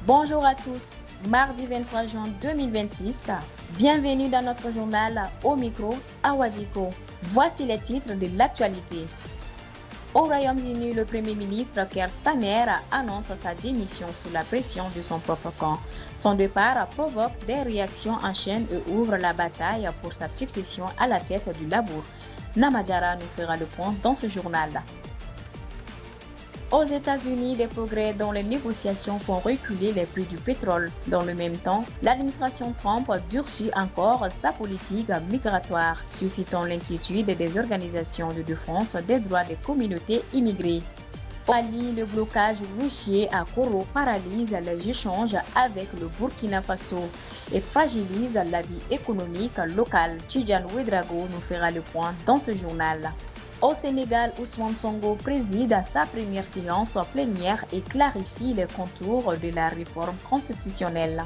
Bonjour à tous, mardi 23 juin 2026. Bienvenue dans notre journal au micro Awaziko. Voici les titres de l'actualité. Au Royaume-Uni, le Premier ministre Keir Starmer annonce sa démission sous la pression de son propre camp. Son départ provoque des réactions en chaîne et ouvre la bataille pour sa succession à la tête du Labour. Namadjara nous fera le point dans ce journal. Aux États-Unis, des progrès dans les négociations font reculer les prix du pétrole. Dans le même temps, l'administration Trump durcit encore sa politique migratoire, suscitant l'inquiétude des organisations de défense des droits des communautés immigrées. Au Mali, le blocage routier à Koro paralyse les échanges avec le Burkina Faso et fragilise la vie économique locale. Tidjane Ouedraogo nous fera le point dans ce journal. Au Sénégal, Ousmane Sonko préside sa première séance plénière et clarifie les contours de la réforme constitutionnelle.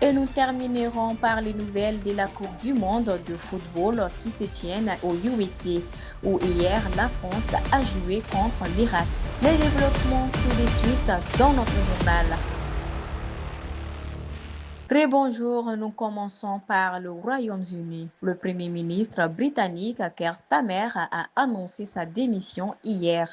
Et nous terminerons par les nouvelles de la Coupe du monde de football qui se tiennent au USA, où hier la France a joué contre l'Irak. Les développements tout de suite dans notre journal. Bonjour, nous commençons par le Royaume-Uni. Le Premier ministre britannique Keir Starmer a annoncé sa démission hier,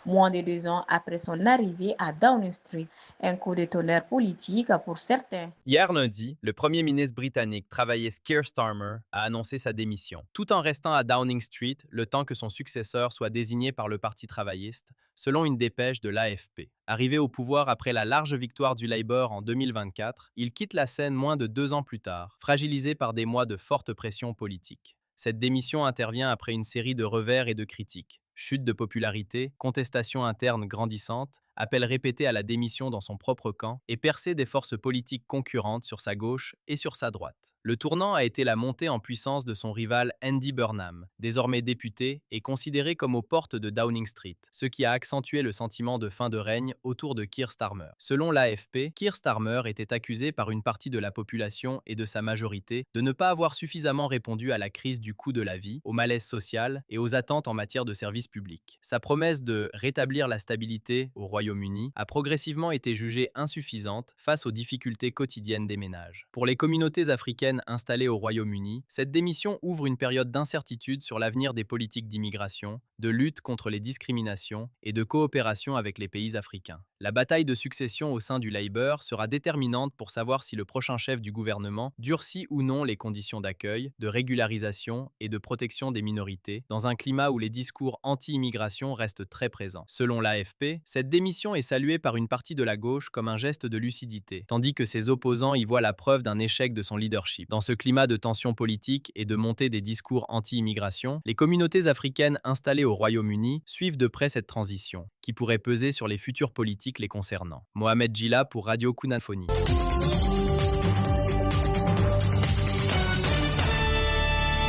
moins de 2 ans après son arrivée à Downing Street. Un coup de tonnerre politique pour certains. Hier lundi, le premier ministre britannique travailliste Keir Starmer a annoncé sa démission, tout en restant à Downing Street le temps que son successeur soit désigné par le Parti travailliste, selon une dépêche de l'AFP. Arrivé au pouvoir après la large victoire du Labour en 2024, il quitte la scène moins de 2 ans plus tard, fragilisé par des mois de forte pression politique. Cette démission intervient après une série de revers et de critiques. Chute de popularité, contestations internes grandissantes, appels répétés à la démission dans son propre camp et percée des forces politiques concurrentes sur sa gauche et sur sa droite. Le tournant a été la montée en puissance de son rival Andy Burnham, désormais député et considéré comme aux portes de Downing Street, ce qui a accentué le sentiment de fin de règne autour de Keir Starmer. Selon l'AFP, Keir Starmer était accusé par une partie de la population et de sa majorité de ne pas avoir suffisamment répondu à la crise du coût de la vie, au malaise social et aux attentes en matière de services publics. Sa promesse de rétablir la stabilité au Royaume-Uni a progressivement été jugée insuffisante face aux difficultés quotidiennes des ménages. Pour les communautés africaines installées au Royaume-Uni, cette démission ouvre une période d'incertitude sur l'avenir des politiques d'immigration, de lutte contre les discriminations et de coopération avec les pays africains. La bataille de succession au sein du Labour sera déterminante pour savoir si le prochain chef du gouvernement durcit ou non les conditions d'accueil, de régularisation et de protection des minorités, dans un climat où les discours anti-immigration restent très présents. Selon l'AFP, cette démission est saluée par une partie de la gauche comme un geste de lucidité, tandis que ses opposants y voient la preuve d'un échec de son leadership. Dans ce climat de tension politique et de montée des discours anti-immigration, les communautés africaines installées au Royaume-Uni suivent de près cette transition, qui pourrait peser sur les futures politiques les concernant. Mohamed Gila pour Radio Kunafoni.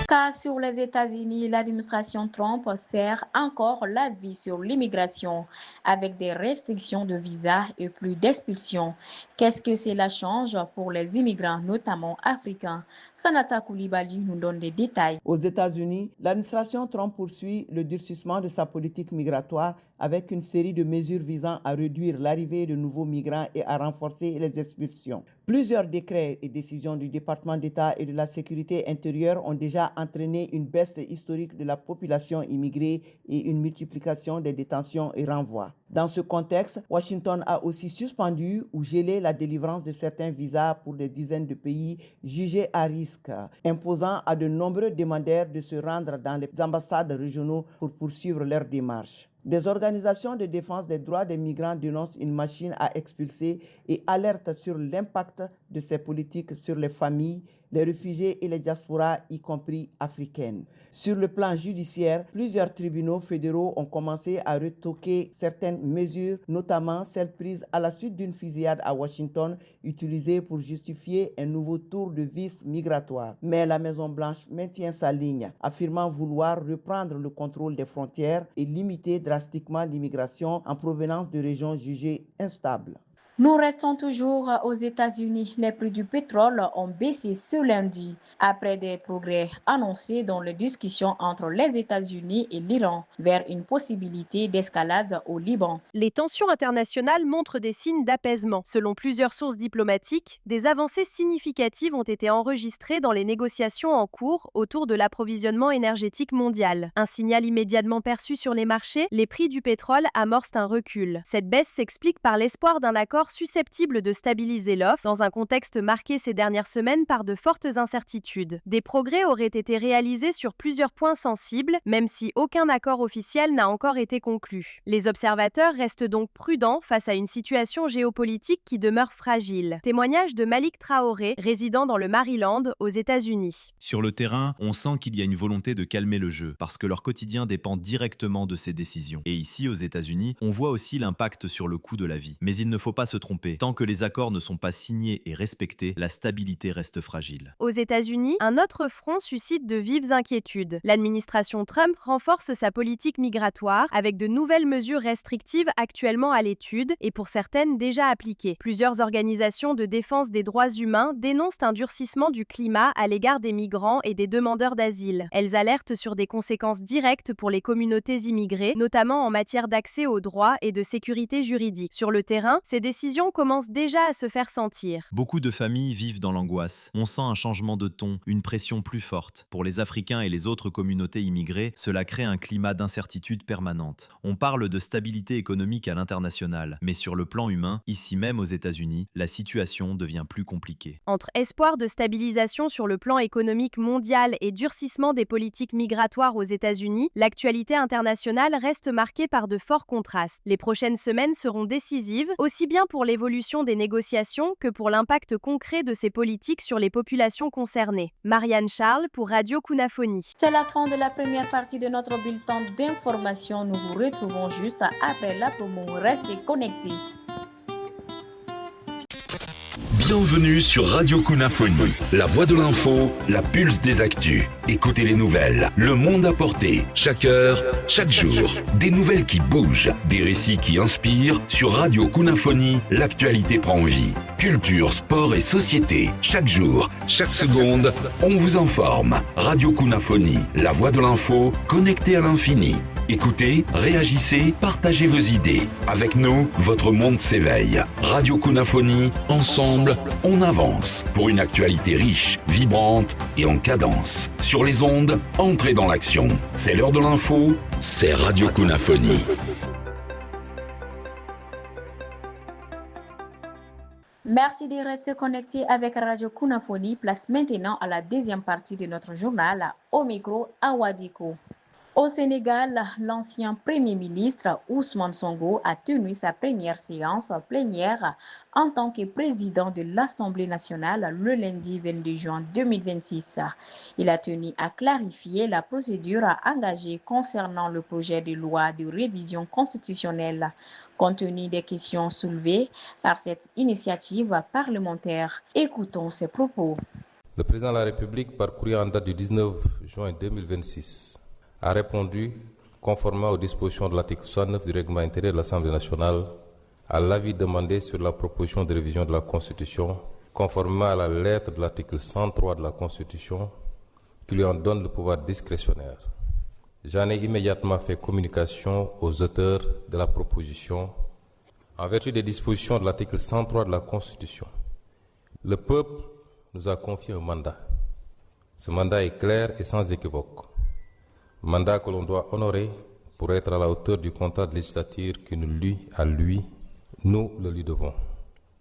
Car sur les États-Unis, l'administration Trump serre encore la vie sur l'immigration avec des restrictions de visa et plus d'expulsions. Qu'est-ce que cela change pour les immigrants, notamment africains? Sanata Koulibaly nous donne des détails. Aux États-Unis, l'administration Trump poursuit le durcissement de sa politique migratoire avec une série de mesures visant à réduire l'arrivée de nouveaux migrants et à renforcer les expulsions. Plusieurs décrets et décisions du département d'État et de la sécurité intérieure ont déjà entraîné une baisse historique de la population immigrée et une multiplication des détentions et renvois. Dans ce contexte, Washington a aussi suspendu ou gelé la délivrance de certains visas pour des dizaines de pays jugés à risque, imposant à de nombreux demandeurs de se rendre dans les ambassades régionaux pour poursuivre leurs démarches. Des organisations de défense des droits des migrants dénoncent une machine à expulser et alertent sur l'impact de ces politiques sur les familles, les réfugiés et les diasporas, y compris africaines. Sur le plan judiciaire, plusieurs tribunaux fédéraux ont commencé à retoquer certaines mesures, notamment celles prises à la suite d'une fusillade à Washington utilisée pour justifier un nouveau tour de vis migratoire. Mais la Maison-Blanche maintient sa ligne, affirmant vouloir reprendre le contrôle des frontières et limiter drastiquement l'immigration en provenance de régions jugées instables. Nous restons toujours aux États-Unis. Les prix du pétrole ont baissé ce lundi après des progrès annoncés dans les discussions entre les États-Unis et l'Iran vers une possibilité d'escalade au Liban. Les tensions internationales montrent des signes d'apaisement. Selon plusieurs sources diplomatiques, des avancées significatives ont été enregistrées dans les négociations en cours autour de l'approvisionnement énergétique mondial. Un signal immédiatement perçu sur les marchés, les prix du pétrole amorcent un recul. Cette baisse s'explique par l'espoir d'un accord susceptible de stabiliser l'offre dans un contexte marqué ces dernières semaines par de fortes incertitudes. Des progrès auraient été réalisés sur plusieurs points sensibles, même si aucun accord officiel n'a encore été conclu. Les observateurs restent donc prudents face à une situation géopolitique qui demeure fragile. Témoignage de Malik Traoré, résident dans le Maryland, aux États-Unis. Sur le terrain, on sent qu'il y a une volonté de calmer le jeu, parce que leur quotidien dépend directement de ces décisions. Et ici, aux États-Unis, on voit aussi l'impact sur le coût de la vie. Mais il ne faut pas se tromper. Tant que les accords ne sont pas signés et respectés, la stabilité reste fragile. Aux États-Unis, un autre front suscite de vives inquiétudes. L'administration Trump renforce sa politique migratoire avec de nouvelles mesures restrictives actuellement à l'étude et pour certaines déjà appliquées. Plusieurs organisations de défense des droits humains dénoncent un durcissement du climat à l'égard des migrants et des demandeurs d'asile. Elles alertent sur des conséquences directes pour les communautés immigrées, notamment en matière d'accès aux droits et de sécurité juridique. Sur le terrain, ces décisions commencent déjà à se faire sentir. Beaucoup de familles vivent dans l'angoisse. On sent un changement de ton, une pression plus forte. Pour les Africains et les autres communautés immigrées, cela crée un climat d'incertitude permanente. On parle de stabilité économique à l'international, mais sur le plan humain, ici même aux États-Unis, la situation devient plus compliquée. Entre espoir de stabilisation sur le plan économique mondial et durcissement des politiques migratoires aux États-Unis, l'actualité internationale reste marquée par de forts contrastes. Les prochaines semaines seront décisives, aussi bien pour l'évolution des négociations que pour l'impact concret de ces politiques sur les populations concernées. Marianne Charles pour Radio Kunafoni. C'est la fin de la première partie de notre bulletin d'information. Nous vous retrouvons juste après la promo. Restez connectés. Bienvenue sur Radio Kunafoni, la voix de l'info, la pulse des actus. Écoutez les nouvelles, le monde à portée, chaque heure, chaque jour. Des nouvelles qui bougent, des récits qui inspirent. Sur Radio Kunafoni, l'actualité prend vie. Culture, sport et société. Chaque jour, chaque seconde, on vous informe. Radio Kunafoni, la voix de l'info, connectée à l'infini. Écoutez, réagissez, partagez vos idées. Avec nous, votre monde s'éveille. Radio Kunafoni, ensemble, on avance. Pour une actualité riche, vibrante et en cadence. Sur les ondes, entrez dans l'action. C'est l'heure de l'info, c'est Radio Kunafoni. Merci de rester connecté avec Radio Kunafoni. Place maintenant à la deuxième partie de notre journal. Au micro, Awadiko. Au Sénégal, l'ancien Premier ministre Ousmane Sonko a tenu sa première séance plénière en tant que président de l'Assemblée nationale le lundi 22 juin 2026. Il a tenu à clarifier la procédure engagée concernant le projet de loi de révision constitutionnelle, compte tenu des questions soulevées par cette initiative parlementaire. Écoutons ses propos. Le président de la République, par courrier en date du 19 juin 2026, a répondu, conformément aux dispositions de l'article 69 du règlement intérieur de l'Assemblée nationale, à l'avis demandé sur la proposition de révision de la Constitution, conformément à la lettre de l'article 103 de la Constitution, qui lui en donne le pouvoir discrétionnaire. J'en ai immédiatement fait communication aux auteurs de la proposition. En vertu des dispositions de l'article 103 de la Constitution, le peuple nous a confié un mandat. Ce mandat est clair et sans équivoque. Mandat que l'on doit honorer pour être à la hauteur du contrat de législature qui nous lie à lui, nous le lui devons.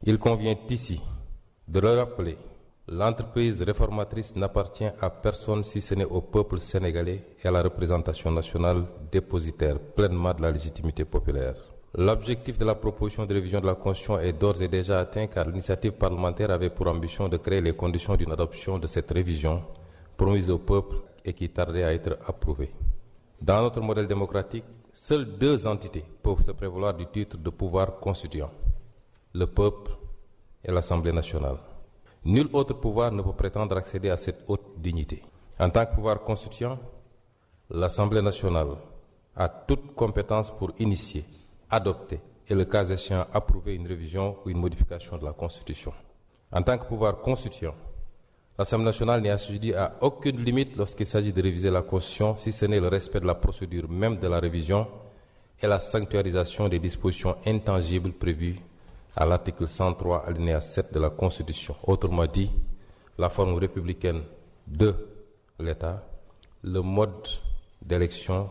Il convient ici de le rappeler, l'entreprise réformatrice n'appartient à personne si ce n'est au peuple sénégalais et à la représentation nationale dépositaire pleinement de la légitimité populaire. L'objectif de la proposition de révision de la Constitution est d'ores et déjà atteint car l'initiative parlementaire avait pour ambition de créer les conditions d'une adoption de cette révision promise au peuple et qui tardait à être approuvée. Dans notre modèle démocratique, seules deux entités peuvent se prévaloir du titre de pouvoir constituant, le peuple et l'Assemblée nationale. Nul autre pouvoir ne peut prétendre accéder à cette haute dignité. En tant que pouvoir constituant, l'Assemblée nationale a toute compétence pour initier, adopter et le cas échéant approuver une révision ou une modification de la Constitution. En tant que pouvoir constituant, l'Assemblée nationale n'est assujettie à aucune limite lorsqu'il s'agit de réviser la Constitution, si ce n'est le respect de la procédure même de la révision et la sanctuarisation des dispositions intangibles prévues à l'article 103, alinéa 7 de la Constitution. Autrement dit, la forme républicaine de l'État, le mode d'élection,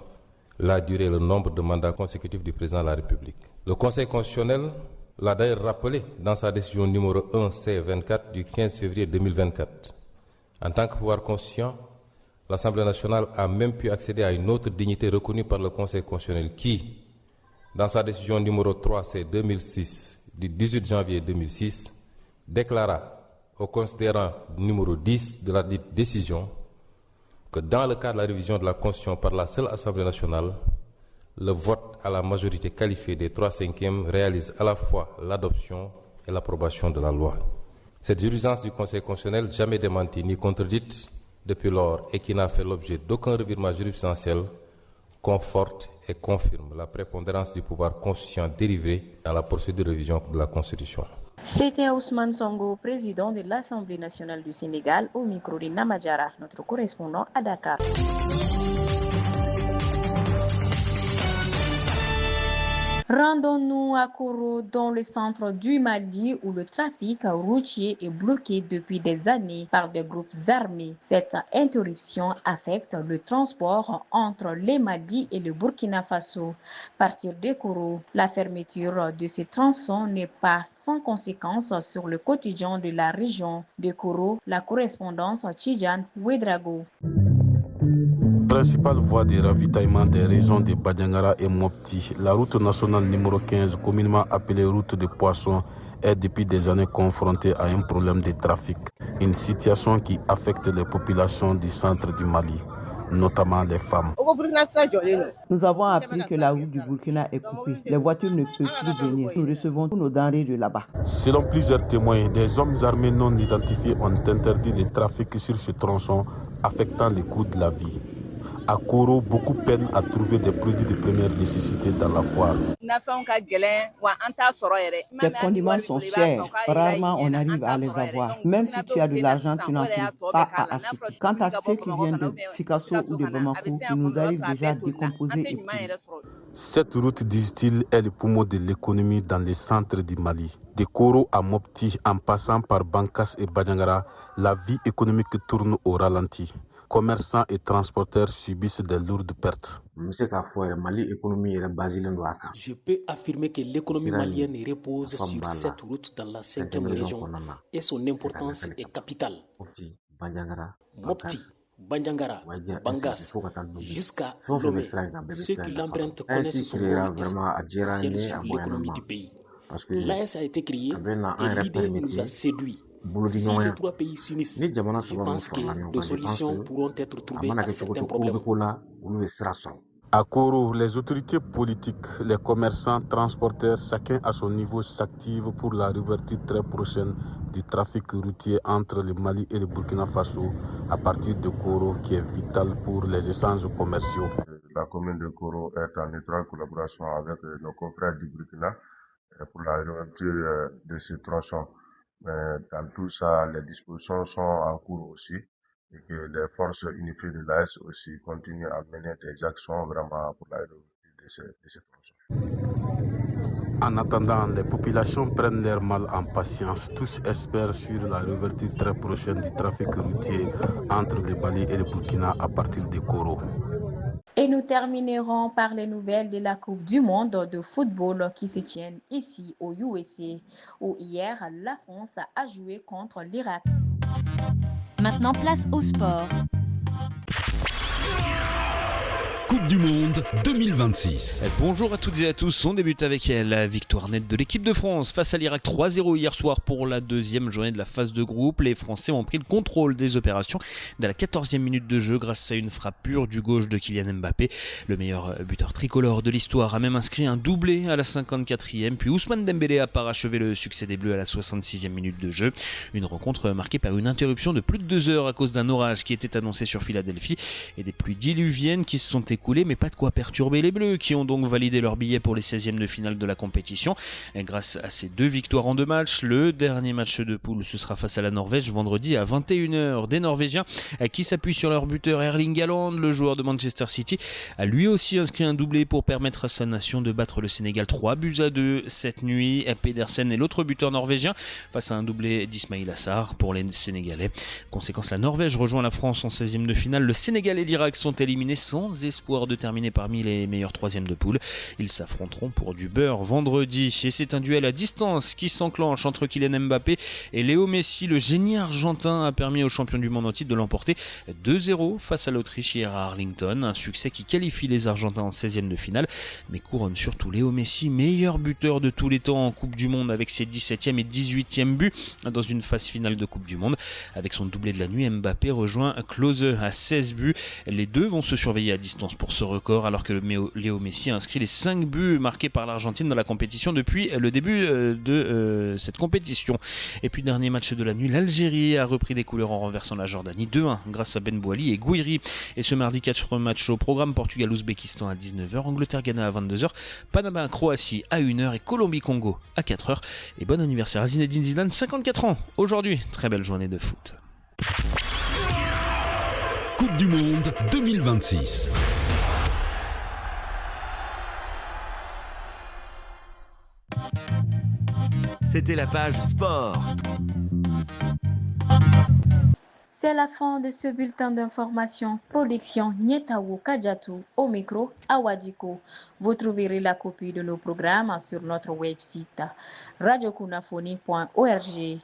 la durée et le nombre de mandats consécutifs du président de la République. Le Conseil constitutionnel l'a d'ailleurs rappelé dans sa décision numéro 1C24 du 15 février 2024. En tant que pouvoir constituant, l'Assemblée nationale a même pu accéder à une autre dignité reconnue par le Conseil constitutionnel qui, dans sa décision numéro 3C 2006 du 18 janvier 2006, déclara au considérant numéro 10 de la dite décision que dans le cas de la révision de la Constitution par la seule Assemblée nationale, le vote à la majorité qualifiée des 3/5 réalise à la fois l'adoption et l'approbation de la loi. Cette jurisprudence du Conseil constitutionnel, jamais démentie ni contredite depuis lors et qui n'a fait l'objet d'aucun revirement jurisprudentiel, conforte et confirme la prépondérance du pouvoir constituant dérivé dans la procédure de révision de la Constitution. C'était Ousmane Sonko, président de l'Assemblée nationale du Sénégal, au micro de Namadjara, notre correspondant à Dakar. Rendons-nous à Koro, dans le centre du Mali, où le trafic routier est bloqué depuis des années par des groupes armés. Cette interruption affecte le transport entre le Mali et le Burkina Faso. Partir de Koro, la fermeture de ces tronçons n'est pas sans conséquence sur le quotidien de la région. De Koro, la correspondance Tidjane Ouedraogo. Principale voie de ravitaillement des régions de Badiangara et Mopti, la route nationale numéro 15, communément appelée route de Poissons, est depuis des années confrontée à un problème de trafic. Une situation qui affecte les populations du centre du Mali, notamment les femmes. Nous avons appris que la route du Burkina est coupée. Les voitures ne peuvent plus venir. Nous recevons tous nos denrées de là-bas. Selon plusieurs témoins, des hommes armés non identifiés ont interdit le trafic sur ce tronçon, affectant le coût de la vie. À Koro, beaucoup peinent à trouver des produits de première nécessité dans la foire. Les condiments sont chers. Rarement on arrive à les avoir. Même si tu as de l'argent, tu n'en trouves pas à acheter. Quant à ceux qui viennent de Sikasso ou de Bamako, ils nous arrivent déjà décomposés et pourris. Cette route, disent-ils, est le poumon de l'économie dans le centre du Mali. De Koro à Mopti, en passant par Bankas et Badiangara, la vie économique tourne au ralenti. Commerçants et transporteurs subissent de lourdes pertes. Je peux affirmer que l'économie malienne repose sur cette route dans la 5e région et son importance est capitale. Mopti, Bandiangara, Bangas, jusqu'à Lomé, ceux qui l'empruntent connaissent son rôle essentiel sur l'économie du pays. L'AES a été créée et l'idée nous a séduits. Si les trois pays s'unissent, je pense que des solutions pourront être trouvées à certains problèmes. À Koro, les autorités politiques, les commerçants, transporteurs, chacun à son niveau s'active pour la réouverture très prochaine du trafic routier entre le Mali et le Burkina Faso à partir de Koro, qui est vital pour les échanges commerciaux. La commune de Koro est en étroite collaboration avec nos confrères du Burkina pour la réouverture de ce tronçon. Dans tout ça, les dispositions sont en cours aussi et que les forces unifiées de l'AES aussi continuent à mener des actions vraiment pour la réouverture de ces tronçons. En attendant, les populations prennent leur mal en patience. Tous espèrent sur la réouverture très prochaine du trafic routier entre le Mali et le Burkina à partir de Koro. Et nous terminerons par les nouvelles de la Coupe du Monde de football qui se tiennent ici au USA, où hier la France a joué contre l'Irak. Maintenant, place au sport. Coupe du Monde 2026. Bonjour à toutes et à tous, on débute avec la victoire nette de l'équipe de France face à l'Irak 3-0 hier soir pour la deuxième journée de la phase de groupe. Les Français ont pris le contrôle des opérations dès la 14e minute de jeu grâce à une frappe pure du gauche de Kylian Mbappé. Le meilleur buteur tricolore de l'histoire a même inscrit un doublé à la 54e, puis Ousmane Dembélé a parachevé le succès des Bleus à la 66e minute de jeu. Une rencontre marquée par une interruption de plus de 2 heures à cause d'un orage qui était annoncé sur Philadelphie et des pluies diluviennes qui se sont écoulées écoulé, mais pas de quoi perturber les Bleus, qui ont donc validé leur billet pour les 16e de finale de la compétition. Et grâce à ces 2 victoires en 2 matchs, le dernier match de poule, ce sera face à la Norvège vendredi à 21h. Des Norvégiens qui s'appuient sur leur buteur Erling Haaland, le joueur de Manchester City, a lui aussi inscrit un doublé pour permettre à sa nation de battre le Sénégal 3-2 cette nuit. Pedersen est l'autre buteur norvégien face à un doublé d'Ismail Assar pour les Sénégalais. Conséquence, la Norvège rejoint la France en 16e de finale. Le Sénégal et l'Irak sont éliminés sans espoir de terminer parmi les meilleurs 3e de poule. Ils s'affronteront pour du beurre vendredi. Et c'est un duel à distance qui s'enclenche entre Kylian Mbappé et Léo Messi. Le génie argentin a permis aux champions du monde en titre de l'emporter 2-0 face à l'Autriche hier à Arlington. Un succès qui qualifie les Argentins en 16e de finale, mais couronne surtout Léo Messi, meilleur buteur de tous les temps en Coupe du Monde avec ses 17e et 18e buts dans une phase finale de Coupe du Monde. Avec son doublé de la nuit, Mbappé rejoint Klose à 16 buts. Les deux vont se surveiller à distance pour ce record, alors que Léo Messi a inscrit les 5 buts marqués par l'Argentine dans la compétition depuis le début de cette compétition. Et puis dernier match de la nuit, l'Algérie a repris des couleurs en renversant la Jordanie 2-1 grâce à Ben Bouali et Gouiri. Et ce mardi, 4 matchs au programme: Portugal-Ouzbékistan à 19h, Angleterre-Ghana à 22h, Panama-Croatie à 1h et Colombie-Congo à 4h. Et bon anniversaire à Zinedine Zidane, 54 ans aujourd'hui. Très belle journée de foot. Coupe du Monde 2026. C'était la page sport. C'est la fin de ce bulletin d'information. Production Nietawo Kadiatou, au micro Awadiko. Vous trouverez la copie de nos programmes sur notre website radiokunafoni.org.